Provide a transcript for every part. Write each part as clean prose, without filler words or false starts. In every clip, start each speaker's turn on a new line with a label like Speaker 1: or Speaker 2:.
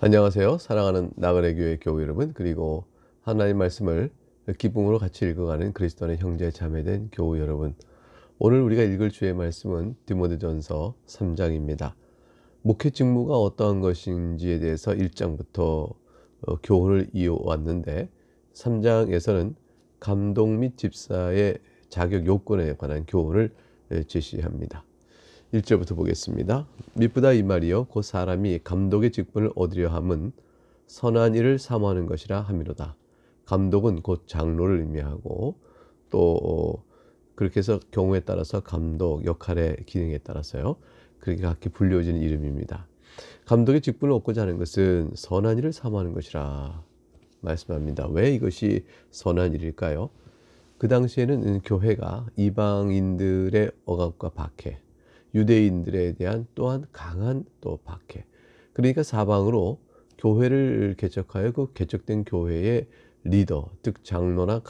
Speaker 1: 안녕하세요. 사랑하는 나그네 교회 교우 여러분, 그리고 하나님 말씀을 기쁨으로 같이 읽어가는 그리스도 안의 형제 자매된 교우 여러분, 오늘 우리가 읽을 주의 말씀은 디모데전서 3장입니다. 목회 직무가 어떠한 것인지에 대해서 1장부터 교훈을 이어왔는데, 3장에서는 감독 및 집사의 자격 요건에 관한 교훈을 제시합니다. 1절부터 보겠습니다. 미쁘다 이 말이요 곧 사람이 감독의 직분을 얻으려 함은 선한 일을 사모하는 것이라 함이로다. 감독은 곧 장로를 의미하고, 또 그렇게 해서 경우에 따라서 감독 역할의 기능에 따라서요, 그렇게 각기 불려지는 이름입니다. 감독의 직분을 얻고자 하는 것은 선한 일을 사모하는 것이라 말씀합니다. 왜 이것이 선한 일일까요? 그 당시에는 교회가 이방인들의 억압과 박해, 유대인들에 대한 또한 강한 또 박해, 그러니까 사방으로 교회를 개척하여 그 개척된 교회의 리더, 즉 장로나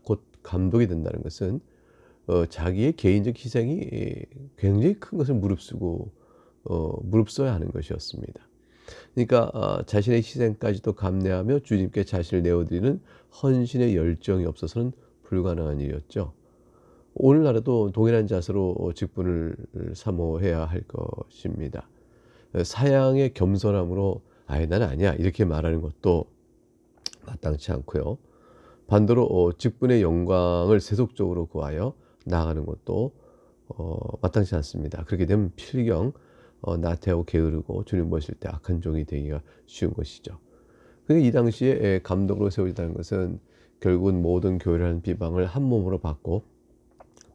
Speaker 1: 곧 감독이 된다는 것은 자기의 개인적 희생이 굉장히 큰 것을 무릅써야 하는 것이었습니다. 그러니까 자신의 희생까지도 감내하며 주님께 자신을 내어드리는 헌신의 열정이 없어서는 불가능한 일이었죠. 오늘날에도 동일한 자세로 직분을 사모해야 할 것입니다. 사양의 겸손함으로 아예 나는 아니야 이렇게 말하는 것도 마땅치 않고요. 반대로 직분의 영광을 세속적으로 구하여 나아가는 것도 마땅치 않습니다. 그렇게 되면 필경 나태하고 게으르고 주님 보실 때 악한 종이 되기가 쉬운 것이죠. 그러니까 이 당시에 감독으로 세워진다는 것은 결국은 모든 교회를 하는 비방을 한 몸으로 받고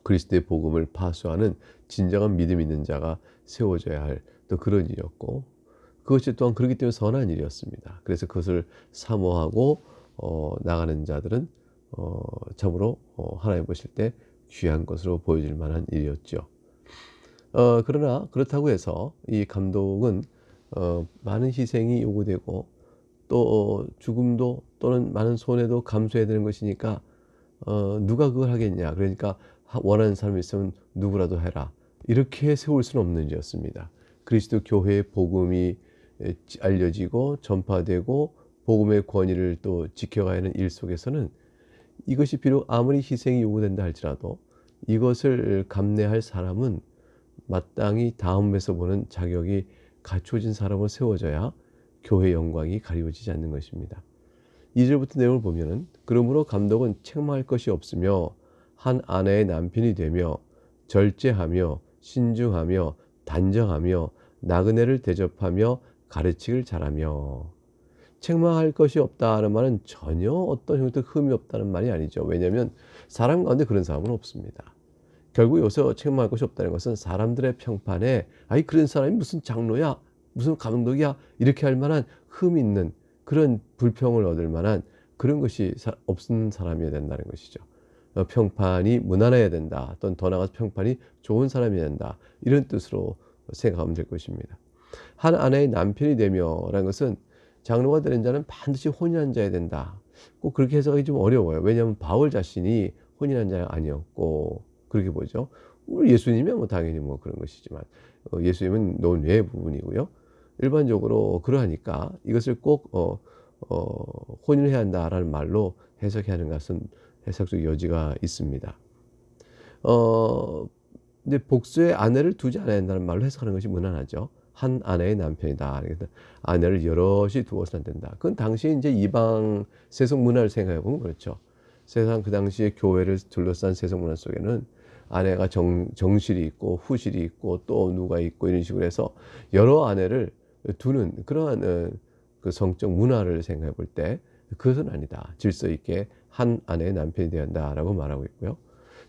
Speaker 1: 그리스도의 복음을 파수하는 진정한 믿음 있는 자가 세워져야 할 또 그런 일이었고, 그것이 또한 그렇기 때문에 선한 일이었습니다. 그래서 그것을 사모하고 나가는 자들은 참으로 하나님 보실 때 귀한 것으로 보여질 만한 일이었죠. 그러나 그렇다고 해서 이 감독은 많은 희생이 요구되고 또 죽음도 또는 많은 손해도 감수해야 되는 것이니까 누가 그걸 하겠냐, 그러니까 원하는 사람이 있으면 누구라도 해라, 이렇게 세울 수는 없는 일이었습니다. 그리스도 교회의 복음이 알려지고 전파되고 복음의 권위를 또 지켜가야 하는 일 속에서는 이것이 비록 아무리 희생이 요구된다 할지라도 이것을 감내할 사람은 마땅히 다음에서 보는 자격이 갖춰진 사람으로 세워져야 교회의 영광이 가리워지지 않는 것입니다. 2절부터 내용을 보면은, 그러므로 감독은 책망할 것이 없으며 한 아내의 남편이 되며 절제하며 신중하며 단정하며 나그네를 대접하며 가르치기를 잘하며. 책망할 것이 없다는 말은 전혀 어떤 형태의 흠이 없다는 말이 아니죠. 왜냐하면 사람 가운데 그런 사람은 없습니다. 결국 여기서 책망할 것이 없다는 것은 사람들의 평판에 아이 그런 사람이 무슨 장로야 무슨 감독이야 이렇게 할 만한 흠 있는 그런 불평을 얻을 만한 그런 것이 없는 사람이어야 된다는 것이죠. 평판이 무난해야 된다, 또는 더 나아가서 평판이 좋은 사람이어야 된다, 이런 뜻으로 생각하면 될 것입니다. 한 아내의 남편이 되며 라는 것은 장로가 되는 자는 반드시 혼인한 자여야 된다, 꼭 그렇게 해석하기 좀 어려워요. 왜냐하면 바울 자신이 혼인한 자가 아니었고 그렇게 보죠. 우리 예수님이 당연히 그런 것이지만 예수님은 논외의 부분이고요. 일반적으로 그러하니까 이것을 꼭 혼인을 해야 한다라는 말로 해석해야 하는 것은 해석적 여지가 있습니다. 근데 복수의 아내를 두지 않아야 한다는 말로 해석하는 것이 무난하죠. 한 아내의 남편이다. 그래서 아내를 여럿이 두어서는 안 된다. 그건 당시에 이제 이방 세속 문화를 생각해 보면 그렇죠. 세상 그 당시에 교회를 둘러싼 세속 문화 속에는 아내가 정실이 있고 후실이 있고 또 누가 있고 이런 식으로 해서 여러 아내를 두는 그러한 그 성적 문화를 생각해 볼 때 그것은 아니다. 질서 있게 한 아내의 남편이 되어야 한다라고 말하고 있고요.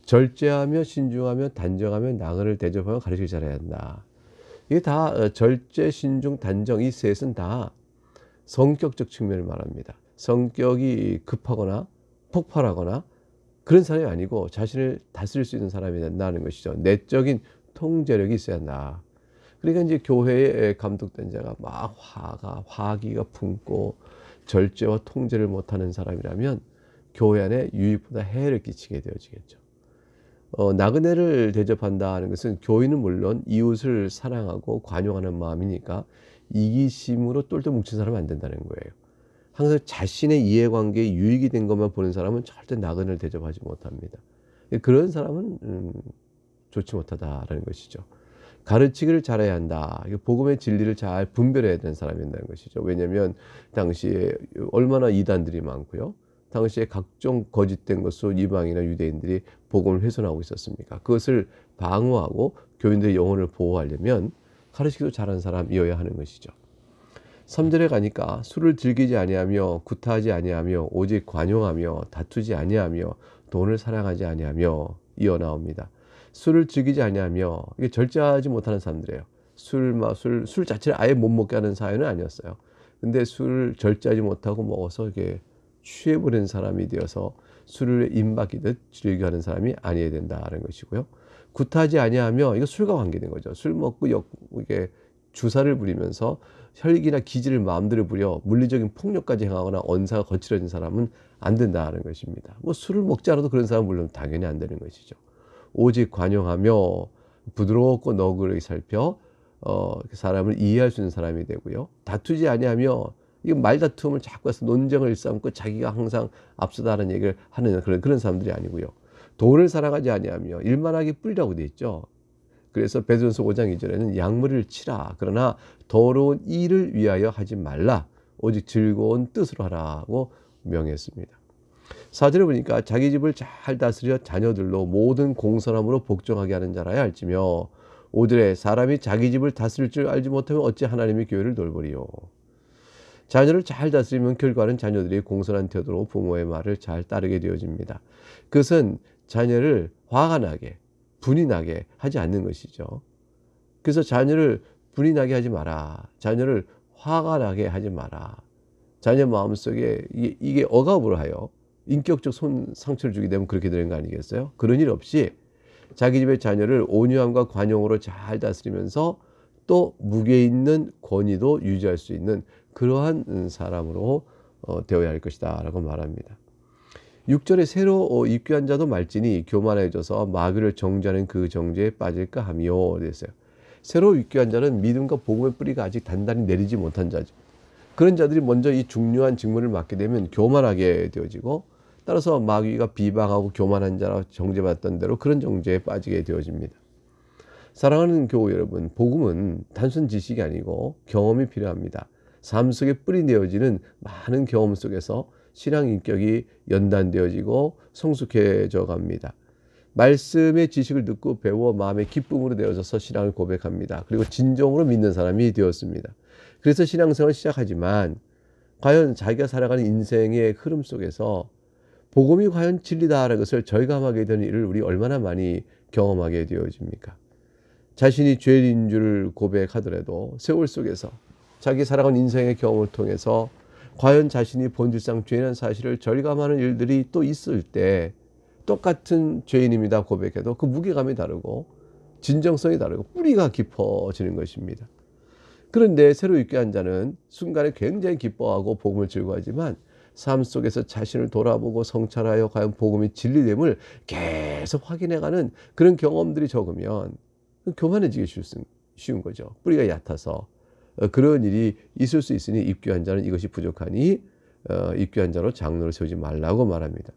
Speaker 1: 절제하며 신중하며 단정하며 나그네를 대접하며 가르치기 잘해야 한다. 이게 다 절제, 신중, 단정, 이 셋은 다 성격적 측면을 말합니다. 성격이 급하거나 폭발하거나 그런 사람이 아니고 자신을 다스릴 수 있는 사람이 된다는 것이죠. 내적인 통제력이 있어야 한다. 그러니까 이제 교회에 감독된 자가 막 화기가 품고 절제와 통제를 못하는 사람이라면 교회 안에 유익보다 해를 끼치게 되어지겠죠. 나그네를 대접한다는 것은 교인은 물론 이웃을 사랑하고 관용하는 마음이니까 이기심으로 똘똘 뭉친 사람은 안 된다는 거예요. 항상 자신의 이해관계에 유익이 된 것만 보는 사람은 절대 나그네를 대접하지 못합니다. 그런 사람은 좋지 못하다라는 것이죠. 가르치기를 잘해야 한다. 복음의 진리를 잘 분별해야 되는 사람이 된다는 것이죠. 왜냐하면 당시에 얼마나 이단들이 많고요. 당시에 각종 거짓된 것으로 이방이나 유대인들이 복음을 훼손하고 있었습니까? 그것을 방어하고 교인들의 영혼을 보호하려면 가르치기도 잘하는 사람이어야 하는 것이죠. 3절에 가니까 술을 즐기지 아니하며 구타하지 아니하며 오직 관용하며 다투지 아니하며 돈을 사랑하지 아니하며 이어 나옵니다. 술을 즐기지 아니하며 이게 절제하지 못하는 사람들이에요. 술 자체를 아예 못 먹게 하는 사연은 아니었어요. 근데 술을 절제하지 못하고 먹어서 이게 취해버린 사람이 되어서 술을 임박이듯 즐겨하는 사람이 아니어야 된다는 것이고요. 구타하지 아니하며 이거 술과 관계된 거죠. 술 먹고 이게 주사를 부리면서 혈기나 기질을 마음대로 부려 물리적인 폭력까지 행하거나 언사가 거칠어진 사람은 안 된다는 것입니다. 뭐 술을 먹지 않아도 그런 사람은 물론 당연히 안 되는 것이죠. 오직 관용하며 부드럽고 너그러이 살펴 사람을 이해할 수 있는 사람이 되고요. 다투지 아니하며 이 말다툼을 자꾸 해서 논쟁을 일삼고 자기가 항상 앞서다는 얘기를 하는 그런 사람들이 아니고요. 돈을 사랑하지 아니하며 일만하게 뿌리라고 돼 있죠. 그래서 베드로전서 5장 2절에는 양무리를 치라. 그러나 더러운 일을 위하여 하지 말라. 오직 즐거운 뜻으로 하라고 명했습니다. 4절에 보니까 자기 집을 잘 다스려 자녀들로 모든 공손함으로 복종하게 하는 자라야 할지며 5절에 사람이 자기 집을 다스릴 줄 알지 못하면 어찌 하나님의 교회를 돌보리요. 자녀를 잘 다스리면 결과는 자녀들이 공손한 태도로 부모의 말을 잘 따르게 되어집니다. 그것은 자녀를 화가 나게 분이 나게 하지 않는 것이죠. 그래서 자녀를 분이 나게 하지 마라. 자녀를 화가 나게 하지 마라. 자녀 마음속에 이게 억압으로 하여 인격적 상처를 주게 되면 그렇게 되는 거 아니겠어요? 그런 일 없이 자기 집의 자녀를 온유함과 관용으로 잘 다스리면서 또 무게 있는 권위도 유지할 수 있는 그러한 사람으로 되어야 할 것이다 라고 말합니다. 6절에 새로 입교한 자도 말지니 교만해져서 마귀를 정죄하는 그 정죄에 빠질까 하며 됐어요. 새로 입교한 자는 믿음과 복음의 뿌리가 아직 단단히 내리지 못한 자죠. 그런 자들이 먼저 이 중요한 직무를 맡게 되면 교만하게 되어지고 따라서 마귀가 비방하고 교만한 자라 정죄받던 대로 그런 정죄에 빠지게 되어집니다. 사랑하는 교우 여러분, 복음은 단순 지식이 아니고 경험이 필요합니다. 삶 속에 뿌리 내어지는 많은 경험 속에서 신앙 인격이 연단되어지고 성숙해져 갑니다. 말씀의 지식을 듣고 배워 마음의 기쁨으로 되어져서 신앙을 고백합니다. 그리고 진정으로 믿는 사람이 되었습니다. 그래서 신앙생활을 시작하지만 과연 자기가 살아가는 인생의 흐름 속에서 복음이 과연 진리다라는 것을 절감하게 되는 일을 우리 얼마나 많이 경험하게 되어집니까? 자신이 죄인인 줄 고백하더라도 세월 속에서 자기 살아간 인생의 경험을 통해서 과연 자신이 본질상 죄인한 사실을 절감하는 일들이 또 있을 때 똑같은 죄인입니다 고백해도 그 무게감이 다르고 진정성이 다르고 뿌리가 깊어지는 것입니다. 그런데 새로 입교한 자는 순간에 굉장히 기뻐하고 복음을 즐거워하지만 삶 속에서 자신을 돌아보고 성찰하여 과연 복음이 진리됨을 계속 확인해가는 그런 경험들이 적으면 교만해지기 쉬운 거죠. 뿌리가 얕아서. 그런 일이 있을 수 있으니 입교한 자는 이것이 부족하니 입교한 자로 장로를 세우지 말라고 말합니다.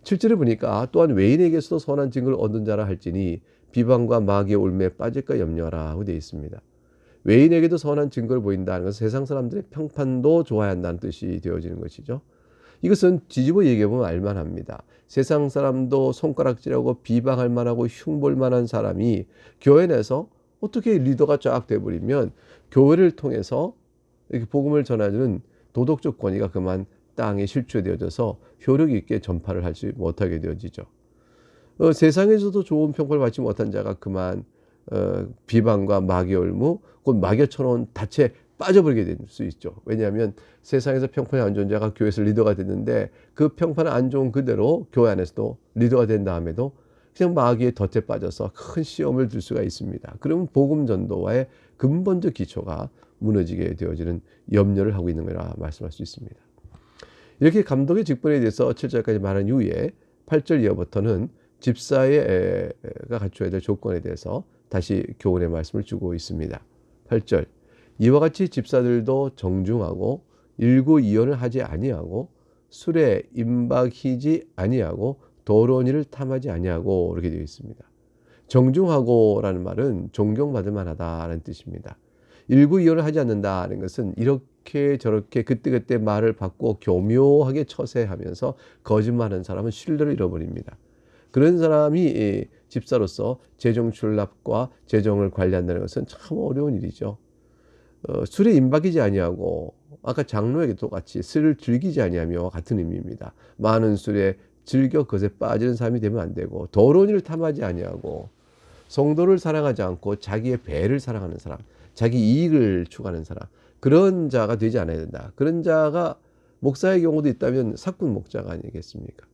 Speaker 1: 7절에 보니까 또한 외인에게서도 선한 증거를 얻은 자라 할지니 비방과 마귀의 올매에 빠질까 염려하라 하고 되어 있습니다. 외인에게도 선한 증거를 보인다는 것은 세상 사람들의 평판도 좋아야 한다는 뜻이 되어지는 것이죠. 이것은 뒤집어 얘기해보면 알만합니다. 세상 사람도 손가락질하고 비방할 만하고 흉볼 만한 사람이 교회 내에서 어떻게 리더가 쫙 돼버리면 교회를 통해서 이렇게 복음을 전하는 도덕적 권위가 그만 땅에 실추되어져서 효력 있게 전파를 하지 못하게 되어지죠. 세상에서도 좋은 평가를 받지 못한 자가 그만 비방과 마귀 올무 곧 마귀처럼 닻에 빠져버리게 될 수 있죠. 왜냐하면 세상에서 평판이 안 좋은 자가 교회에서 리더가 됐는데 그 평판이 안 좋은 그대로 교회 안에서도 리더가 된 다음에도 그냥 마귀의 덫에 빠져서 큰 시험을 들 수가 있습니다. 그러면 복음 전도와의 근본적 기초가 무너지게 되어지는 염려를 하고 있는 거라 말씀할 수 있습니다. 이렇게 감독의 직분에 대해서 7절까지 말한 이후에 8절 이하부터는 집사가 갖춰야 될 조건에 대해서 다시 교훈의 말씀을 주고 있습니다. 8절 이와 같이 집사들도 정중하고 일구이연을 하지 아니하고 술에 임박이지 아니하고 더러운 일을 탐하지 아니하고 이렇게 되어 있습니다. 정중하고라는 말은 존경받을 만하다라는 뜻입니다. 일구이연을 하지 않는다는 것은 이렇게 저렇게 그때그때 말을 바꾸어 교묘하게 처세하면서 거짓말하는 사람은 신뢰를 잃어버립니다. 그런 사람이 집사로서 재정 출납과 재정을 관리한다는 것은 참 어려운 일이죠. 술에 임박이지 아니하고 아까 장로에게 똑같이 술을 즐기지 아니하며와 같은 의미입니다. 많은 술에 즐겨 그것에 빠지는 사람이 되면 안 되고 더러운 일을 탐하지 아니하고 성도를 사랑하지 않고 자기의 배를 사랑하는 사람, 자기 이익을 추구하는 사람, 그런 자가 되지 않아야 된다. 그런 자가 목사의 경우도 있다면 사꾼 목자가 아니겠습니까?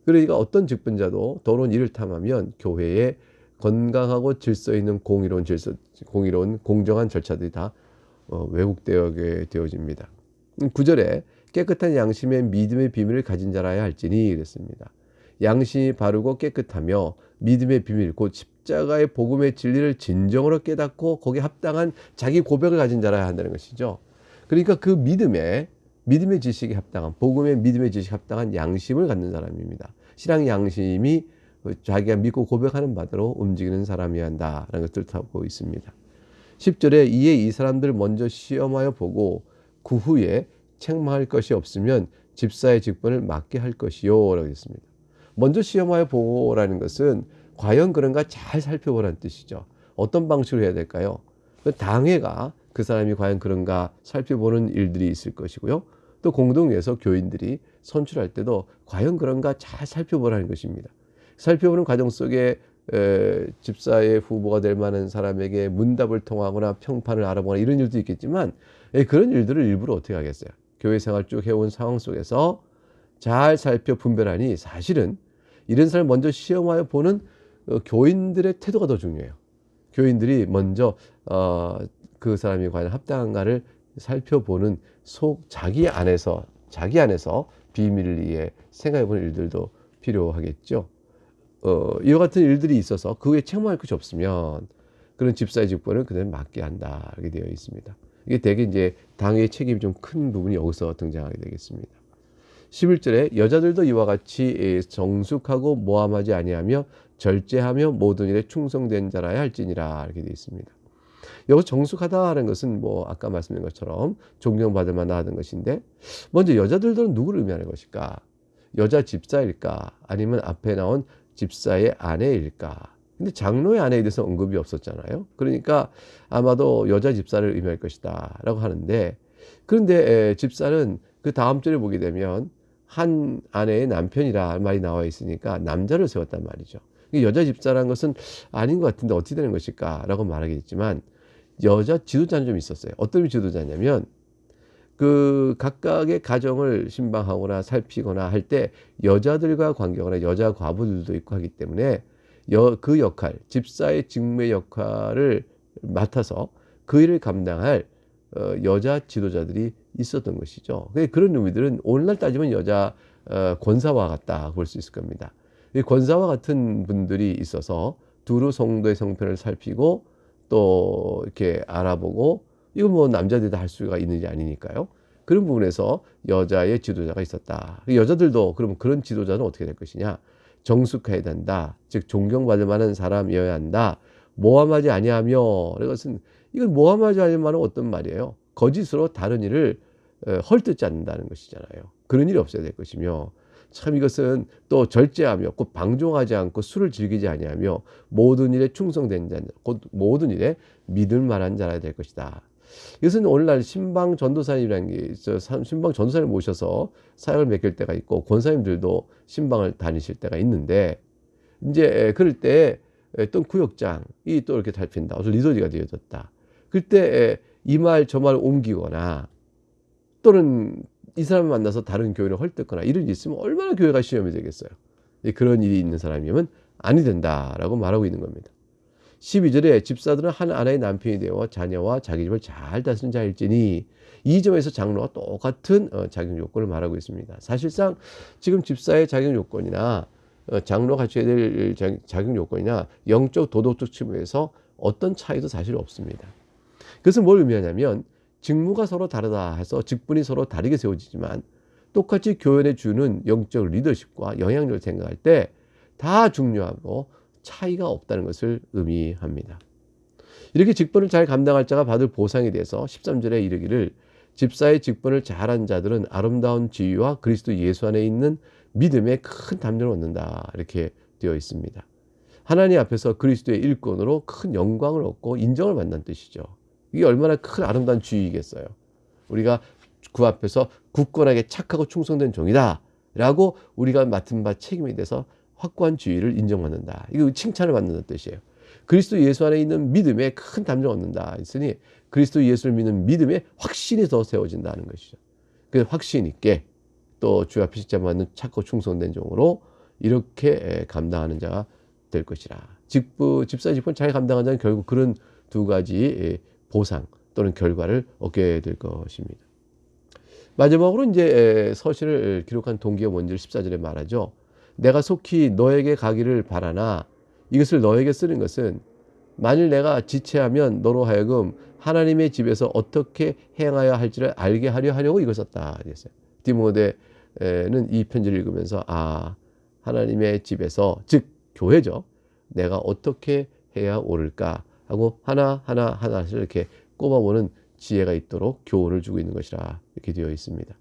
Speaker 1: 그러니까 어떤 직분자도 더러운 일을 탐하면 교회에 건강하고 질서 있는 공의로운 공정한 절차들이 다 왜곡되게 되어집니다. 9절에 깨끗한 양심의 믿음의 비밀을 가진 자라야 할지니 그랬습니다. 양심이 바르고 깨끗하며 믿음의 비밀 곧 십자가의 복음의 진리를 진정으로 깨닫고 거기에 합당한 자기 고백을 가진 자라야 한다는 것이죠. 그러니까 그 믿음의 지식에 합당한 복음의 믿음의 지식에 합당한 양심을 갖는 사람입니다. 신앙 양심이 자기가 믿고 고백하는 바대로 움직이는 사람이어야 한다는 것을 뜻하고 있습니다. 10절에 이에 이 사람들 먼저 시험하여 보고 그 후에 책망할 것이 없으면 집사의 직분을 맡게 할 것이요 라고 했습니다. 먼저 시험하여 보라는 것은 과연 그런가 잘 살펴보라는 뜻이죠. 어떤 방식으로 해야 될까요? 당회가 그 사람이 과연 그런가 살펴보는 일들이 있을 것이고요. 또 공동회에서 교인들이 선출할 때도 과연 그런가 잘 살펴보라는 것입니다. 살펴보는 과정 속에 집사의 후보가 될 만한 사람에게 문답을 통하거나 평판을 알아보거나 이런 일도 있겠지만 그런 일들을 일부러 어떻게 하겠어요? 교회 생활 쭉 해온 상황 속에서 잘 살펴 분별하니 사실은 이런 사람을 먼저 시험하여 보는 교인들의 태도가 더 중요해요. 교인들이 먼저 그 사람이 과연 합당한가를 살펴보는 자기 안에서 비밀을 위해 생각해보는 일들도 필요하겠죠. 이와 같은 일들이 있어서 그 후에 책망할 것이 없으면 그런 집사의 직분을 그대로 맡게 한다 이렇게 되어 있습니다. 이게 대개 이제 당의 책임이 좀 큰 부분이 여기서 등장하게 되겠습니다. 11절에 여자들도 이와 같이 정숙하고 모함하지 아니하며 절제하며 모든 일에 충성된 자라야 할지니라 이렇게 되어 있습니다. 여기서 정숙하다는 것은 뭐 아까 말씀드린 것처럼 존경받을 만하다는 것인데 먼저 여자들은 누구를 의미하는 것일까? 여자 집사일까? 아니면 앞에 나온 집사의 아내일까? 근데 장로의 아내에 대해서 언급이 없었잖아요. 그러니까 아마도 여자 집사를 의미할 것이다 라고 하는데 그런데 집사는 그 다음 절에 보게 되면 한 아내의 남편이라 말이 나와 있으니까 남자를 세웠단 말이죠. 여자 집사라는 것은 아닌 것 같은데 어떻게 되는 것일까 라고 말하겠지만 여자 지도자는 좀 있었어요. 어떤 지도자냐면 그 각각의 가정을 신방하거나 살피거나 할 때 여자들과 관계하거나 여자 과부들도 있고 하기 때문에 그 역할, 집사의 직무의 역할을 맡아서 그 일을 감당할 여자 지도자들이 있었던 것이죠. 그런 의미들은 오늘날 따지면 여자 권사와 같다 볼 수 있을 겁니다. 이 권사와 같은 분들이 있어서 두루 성도의 성편을 살피고 또 이렇게 알아보고 이건 뭐 남자들이 다 할 수가 있는지 아니니까요. 그런 부분에서 여자의 지도자가 있었다. 여자들도 그럼 그런 지도자는 어떻게 될 것이냐? 정숙해야 된다. 즉 존경받을 만한 사람이어야 한다. 모함하지 아니하며 이건 모함하지 아니하는 말은 어떤 말이에요? 거짓으로 다른 일을 헐뜯지 않는다는 것이잖아요. 그런 일이 없어야 될 것이며 참 이것은 또 절제하며 곧 방종하지 않고 술을 즐기지 아니하며 모든 일에 충성된 자, 곧 모든 일에 믿을 만한 자라 될 것이다. 이것은 오늘날 신방 전도사님이라는 게 신방 전도사를 모셔서 사역을 맡길 때가 있고 권사님들도 신방을 다니실 때가 있는데 이제 그럴 때 어떤 구역장이 또 이렇게 살핀다. 어서 리더지가 되어졌다. 그때 이 말 저 말 옮기거나 또는 이 사람을 만나서 다른 교회를 헐뜯거나 이런 일이 있으면 얼마나 교회가 시험이 되겠어요. 그런 일이 있는 사람이면 아니 된다라고 말하고 있는 겁니다. 12절에 집사들은 한 아내의 남편이 되어 자녀와 자기 집을 잘 다스리는 자일지니 이 점에서 장로와 똑같은 자격 요건을 말하고 있습니다. 사실상 지금 집사의 자격 요건이나 장로가 갖춰야 될 자격 요건이나 영적 도덕적 측면에서 어떤 차이도 사실 없습니다. 그것은 뭘 의미하냐면 직무가 서로 다르다 해서 직분이 서로 다르게 세워지지만 똑같이 교회에 주는 영적 리더십과 영향력을 생각할 때 다 중요하고 차이가 없다는 것을 의미합니다. 이렇게 직분을 잘 감당할 자가 받을 보상에 대해서 13절에 이르기를 집사의 직분을 잘한 자들은 아름다운 지위와 그리스도 예수 안에 있는 믿음에 큰 담대를 얻는다. 이렇게 되어 있습니다. 하나님 앞에서 그리스도의 일꾼으로 큰 영광을 얻고 인정을 받는 뜻이죠. 이게 얼마나 큰 아름다운 지위이겠어요. 우리가 그 앞에서 굳건하게 착하고 충성된 종이다 라고 우리가 맡은 바 책임에 대해서 확고한 지위를 인정받는다. 이거 칭찬을 받는다는 뜻이에요. 그리스도 예수 안에 있는 믿음에 큰 담대를 얻는다 했으니 그리스도 예수를 믿는 믿음에 확신이 더 세워진다는 것이죠. 그 확신 있게 또 주 앞에 십자가 받는 착하고 충성된 종으로 이렇게 감당하는 자가 될 것이라. 집사 직분 잘 감당한 자는 결국 그런 두 가지 보상 또는 결과를 얻게 될 것입니다. 마지막으로 이제 서신을 기록한 동기의 원지를 14절에 말하죠. 내가 속히 너에게 가기를 바라나 이것을 너에게 쓰는 것은 만일 내가 지체하면 너로 하여금 하나님의 집에서 어떻게 행하여 할지를 알게 하려 하려고 이걸 썼다. 그랬어요. 디모데는 이 편지를 읽으면서 하나님의 집에서 즉 교회죠. 내가 어떻게 해야 옳을까 하고 하나씩 이렇게 꼽아보는 지혜가 있도록 교훈을 주고 있는 것이라 이렇게 되어 있습니다.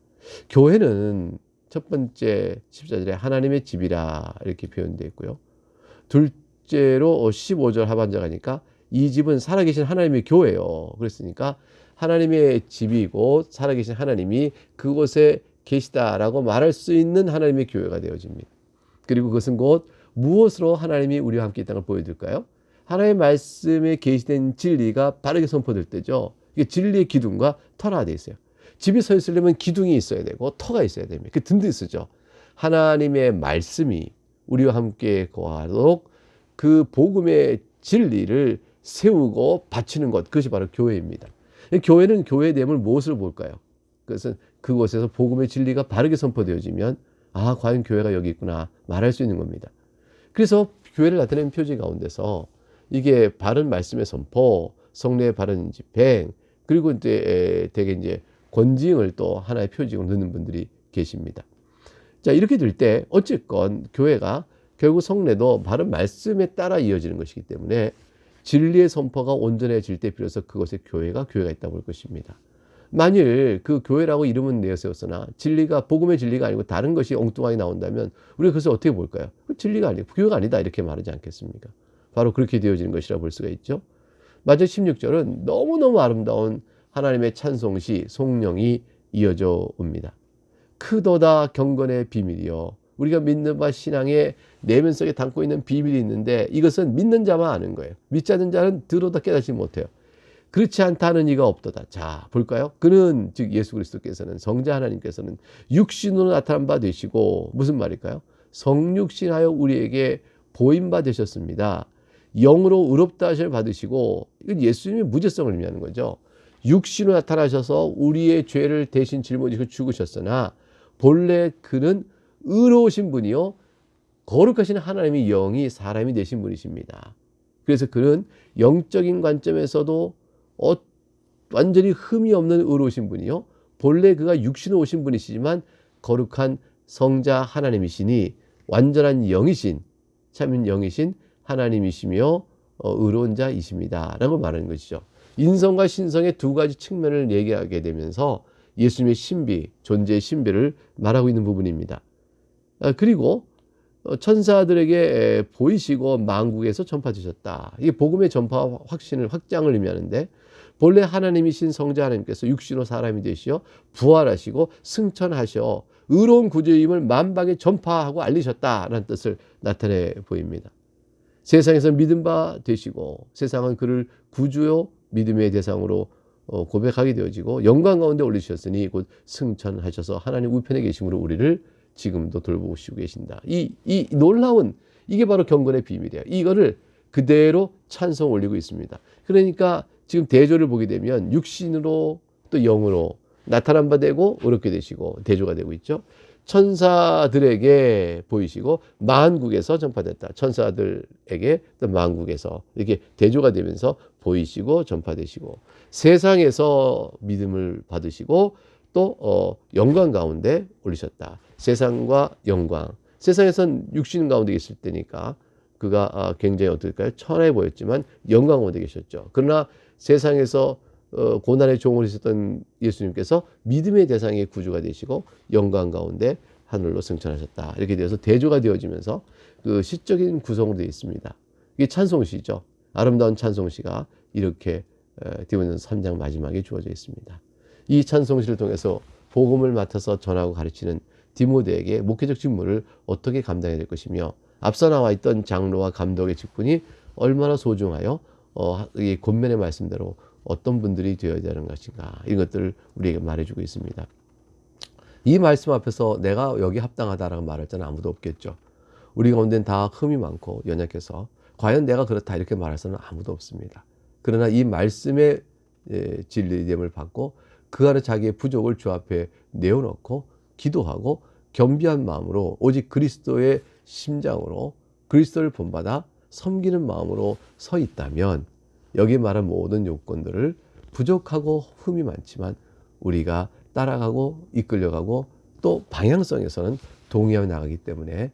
Speaker 1: 교회는 첫 번째 14절에 하나님의 집이라 이렇게 표현되어 있고요. 둘째로 15절 하반절 가니까 이 집은 살아계신 하나님의 교회예요. 그랬으니까 하나님의 집이고 살아계신 하나님이 그곳에 계시다라고 말할 수 있는 하나님의 교회가 되어집니다. 그리고 그것은 곧 무엇으로 하나님이 우리와 함께 있다는 걸 보여줄까요? 하나님의 말씀에 계시된 진리가 바르게 선포될 때죠. 이게 진리의 기둥과 터라 되어 있어요. 집이 서 있으려면 기둥이 있어야 되고 터가 있어야 됩니다. 그 든든쓰죠. 하나님의 말씀이 우리와 함께 거하도록 그 복음의 진리를 세우고 바치는 것, 그것이 바로 교회입니다. 교회는 교회의 내용을 무엇으로 볼까요? 그것은 그곳에서 복음의 진리가 바르게 선포되어지면 과연 교회가 여기 있구나 말할 수 있는 겁니다. 그래서 교회를 나타내는 표지 가운데서 이게 바른 말씀의 선포, 성례의 바른 집행, 그리고 이제 되게 이제 권징을 또 하나의 표징으로 넣는 분들이 계십니다. 자, 이렇게 될 때 어쨌건 교회가 결국 성례도 바른 말씀에 따라 이어지는 것이기 때문에 진리의 선포가 온전해질 때 비로소 그것에 교회가 있다고 볼 것입니다. 만일 그 교회라고 이름은 내세웠으나 진리가 복음의 진리가 아니고 다른 것이 엉뚱하게 나온다면 우리가 그것을 어떻게 볼까요? 진리가 아니고 교회가 아니다 이렇게 말하지 않겠습니까? 바로 그렇게 되어지는 것이라 볼 수가 있죠. 마저 16절은 너무너무 아름다운 하나님의 찬송시 송령이 이어져 옵니다. 크도다 경건의 비밀이요. 우리가 믿는 바 신앙의 내면 속에 담고 있는 비밀이 있는데 이것은 믿는 자만 아는 거예요. 믿지 않는 자는 들어도 깨닫지 못해요. 그렇지 않다는 이가 없도다. 자, 볼까요? 그는 즉 예수 그리스도께서는 성자 하나님께서는 육신으로 나타난 바 되시고 무슨 말일까요? 성육신하여 우리에게 보인 바 되셨습니다. 영으로 의롭다 하심을 받으시고 이건 예수님의 무죄성을 의미하는 거죠. 육신으로 나타나셔서 우리의 죄를 대신 짊어지고 죽으셨으나 본래 그는 의로우신 분이요 거룩하신 하나님의 영이 사람이 되신 분이십니다. 그래서 그는 영적인 관점에서도 완전히 흠이 없는 의로우신 분이요 본래 그가 육신으로 오신 분이시지만 거룩한 성자 하나님이시니 완전한 영이신 참 영이신 하나님이시며 의로운 자이십니다 라고 말하는 것이죠. 인성과 신성의 두 가지 측면을 얘기하게 되면서 예수님의 신비, 존재의 신비를 말하고 있는 부분입니다. 그리고 천사들에게 보이시고 만국에서 전파되셨다. 이게 복음의 전파와 확신을 확장을 의미하는데 본래 하나님이신 성자 하나님께서 육신으로 사람이 되시어 부활하시고 승천하셔 의로운 구주임을 만방에 전파하고 알리셨다라는 뜻을 나타내 보입니다. 세상에서 믿음 바 되시고 세상은 그를 구주요 믿음의 대상으로 고백하게 되어지고 영광 가운데 올리셨으니 곧 승천하셔서 하나님 우편에 계심으로 우리를 지금도 돌보시고 계신다. 이 놀라운 이게 바로 경건의 비밀이에요. 이거를 그대로 찬송 올리고 있습니다. 그러니까 지금 대조를 보게 되면 육신으로 또 영으로 나타난 바 되고 어렵게 되시고 대조가 되고 있죠. 천사들에게 보이시고 만국에서 전파됐다. 천사들에게 또 만국에서 이렇게 대조가 되면서 보이시고 전파되시고 세상에서 믿음을 받으시고 또 영광 가운데 올리셨다. 세상과 영광. 세상에선 육신 가운데 있을 때니까 그가 굉장히 어떨까요? 천해 보였지만 영광 가운데 계셨죠. 그러나 세상에서 고난의 종으로 있었던 예수님께서 믿음의 대상의 구주가 되시고 영광 가운데 하늘로 승천하셨다. 이렇게 되어서 대조가 되어지면서 그 시적인 구성으로 되어 있습니다. 이게 찬송시죠. 아름다운 찬송시가 이렇게 디모데전서 3장 마지막에 주어져 있습니다. 이 찬송시를 통해서 복음을 맡아서 전하고 가르치는 디모데에게 목회적 직무를 어떻게 감당해야 될 것이며 앞서 나와 있던 장로와 감독의 직분이 얼마나 소중하여 이 권면의 말씀대로 어떤 분들이 되어야 되는 것인가 이런 것들을 우리에게 말해주고 있습니다. 이 말씀 앞에서 내가 여기 합당하다라고 말할 자는 아무도 없겠죠. 우리 가운데는 다 흠이 많고 연약해서 과연 내가 그렇다 이렇게 말할 사람은 아무도 없습니다. 그러나 이 말씀의 진리됨을 받고 그 안에 자기의 부족을 주 앞에 내어놓고 기도하고 겸비한 마음으로 오직 그리스도의 심장으로 그리스도를 본받아 섬기는 마음으로 서 있다면 여기 말한 모든 요건들을 부족하고 흠이 많지만 우리가 따라가고 이끌려가고 또 방향성에서는 동의하여 나가기 때문에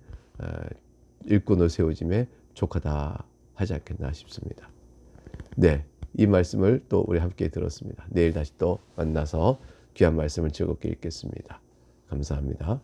Speaker 1: 일꾼으로 세워짐에 족하다 하지 않겠나 싶습니다. 네, 이 말씀을 또 우리 함께 들었습니다. 내일 다시 또 만나서 귀한 말씀을 즐겁게 읽겠습니다. 감사합니다.